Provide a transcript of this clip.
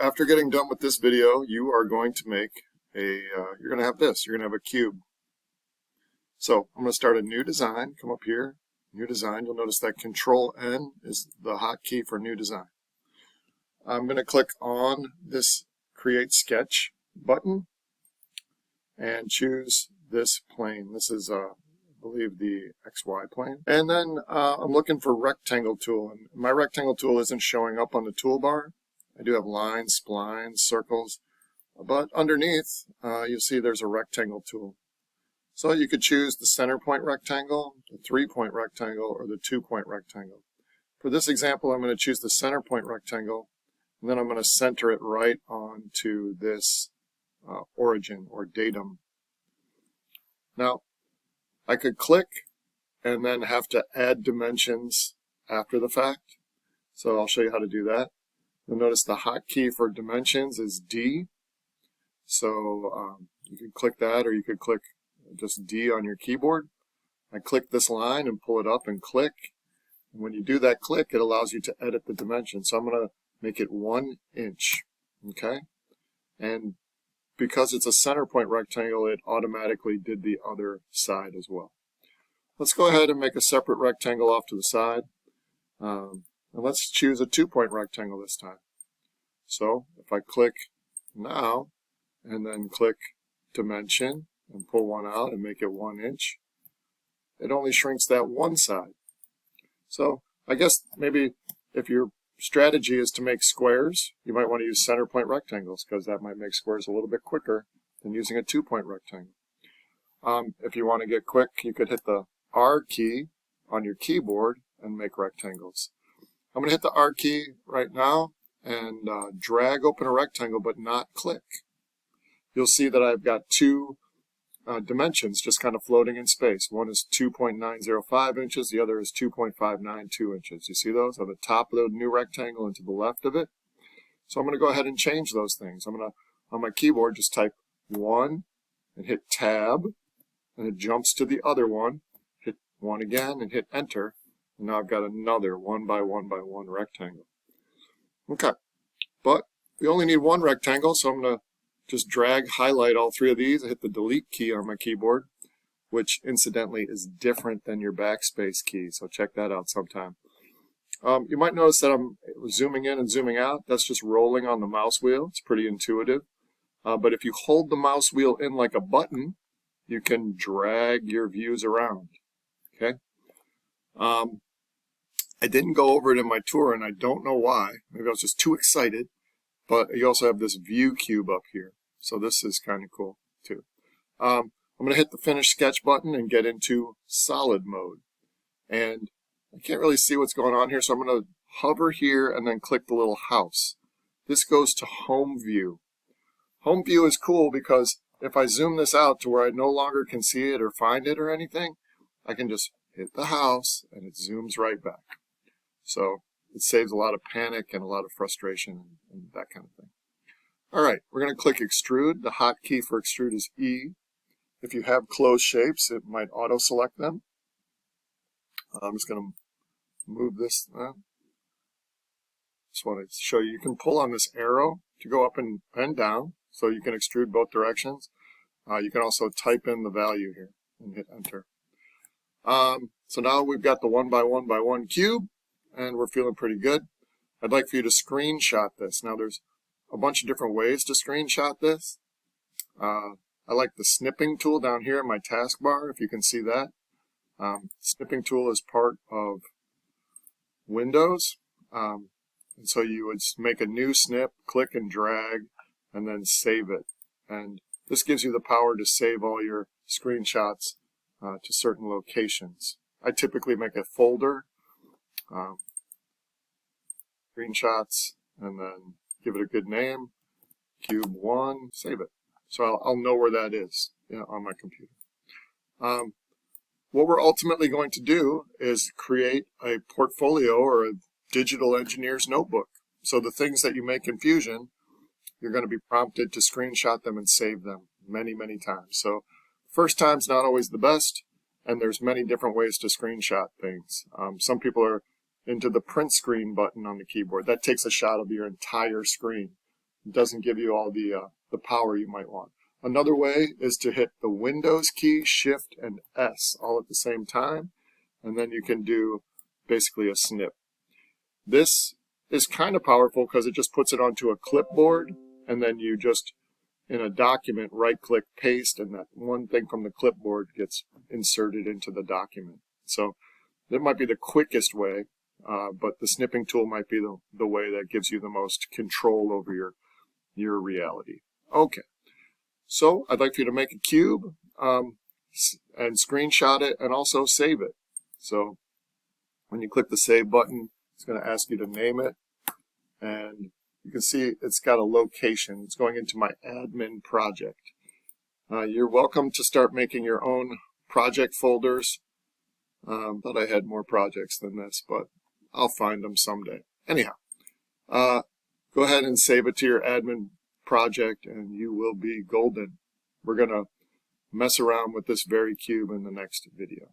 after getting done with this video, you are going to make you're going to have this. You're going to have a cube. So I'm going to start a new design. Come up here, new design. You'll notice that Control N is the hotkey for new design. I'm going to click on this Create Sketch button and choose this plane. This is, I believe, the XY plane. And then I'm looking for Rectangle tool. And my Rectangle tool isn't showing up on the toolbar. I do have lines, splines, circles. But underneath, you'll see there's a Rectangle tool. So you could choose the center point rectangle, the 3-point rectangle, or the 2-point rectangle. For this example, I'm going to choose the center point rectangle, and then I'm going to center it right onto this origin or datum. Now, I could click and then have to add dimensions after the fact. So I'll show you how to do that. You'll notice the hotkey for dimensions is D. So you could click that, or you could click just D on your keyboard. I click this line and pull it up and click. And when you do that click, it allows you to edit the dimension. So I'm going to make it 1 inch. Okay? And because it's a center point rectangle, it automatically did the other side as well. Let's go ahead and make a separate rectangle off to the side. And let's choose a 2-point rectangle this time. So if I click now and then click dimension and pull one out and make it 1 inch, it only shrinks that one side. So I guess maybe if your strategy is to make squares, you might want to use center point rectangles, because that might make squares a little bit quicker than using a 2-point rectangle. If you want to get quick, you could hit the R key on your keyboard and make rectangles. I'm going to hit the R key right now and drag open a rectangle, but not click. You'll see that I've got two dimensions just kind of floating in space. One is 2.905 inches, the other is 2.592 inches. You see those on the top of the new rectangle and to the left of it? So I'm going to go ahead and change those things. I'm going to, on my keyboard, just type 1 and hit Tab, and it jumps to the other one. Hit 1 again and hit Enter, and now I've got another 1 by 1 by 1 rectangle. Okay, but we only need one rectangle, so I'm going to just drag, highlight all three of these, and hit the Delete key on my keyboard, which incidentally is different than your backspace key, so check that out sometime. You might notice that I'm zooming in and zooming out. That's just rolling on the mouse wheel. It's pretty intuitive. But if you hold the mouse wheel in like a button, you can drag your views around. Okay. I didn't go over it in my tour, and I don't know why. Maybe I was just too excited. But you also have this view cube up here. So this is kind of cool too. I'm going to hit the Finish Sketch button and get into solid mode. And I can't really see what's going on here, so I'm going to hover here and then click the little house. This goes to Home View. Home View is cool because if I zoom this out to where I no longer can see it or find it or anything, I can just hit the house and it zooms right back. So it saves a lot of panic and a lot of frustration and that kind of thing. All right, we're going to click Extrude. The hotkey for Extrude is E. If you have closed shapes, it might auto-select them. I'm just going to move this. Just want to show you. You can pull on this arrow to go up and down, so you can extrude both directions. You can also type in the value here and hit Enter. So now we've got the 1 by 1 by 1 cube, and we're feeling pretty good. I'd like for you to screenshot this. Now there's a bunch of different ways to screenshot this. I like the snipping tool down here in my taskbar, if you can see that. Snipping tool is part of Windows. And so you would make a new snip, click and drag, and then save it. And this gives you the power to save all your screenshots to certain locations. I typically make a folder, screenshots, and then give it a good name, Cube 1, save it. So I'll know where that is on my computer. What we're ultimately going to do is create a portfolio or a digital engineer's notebook. So the things that you make in Fusion, you're going to be prompted to screenshot them and save them many, many times. So first time's not always the best, and there's many different ways to screenshot things. Some people are into the print screen button on the keyboard. That takes a shot of your entire screen. It doesn't give you all the power you might want. Another way is to hit the Windows key, Shift, and S all at the same time, and then you can do basically a snip. This is kind of powerful because it just puts it onto a clipboard, and then you just, in a document, right-click, paste, and that one thing from the clipboard gets inserted into the document. So that might be the quickest way, but the snipping tool might be the way that gives you the most control over your reality. Okay. So I'd like for you to make a cube and screenshot it and also save it. So when you click the Save button, it's going to ask you to name it. And you can see it's got a location. It's going into my admin project. You're welcome to start making your own project folders. Thought I had more projects than this, but I'll find them someday. Anyhow, go ahead and save it to your admin project and you will be golden. We're going to mess around with this very cube in the next video.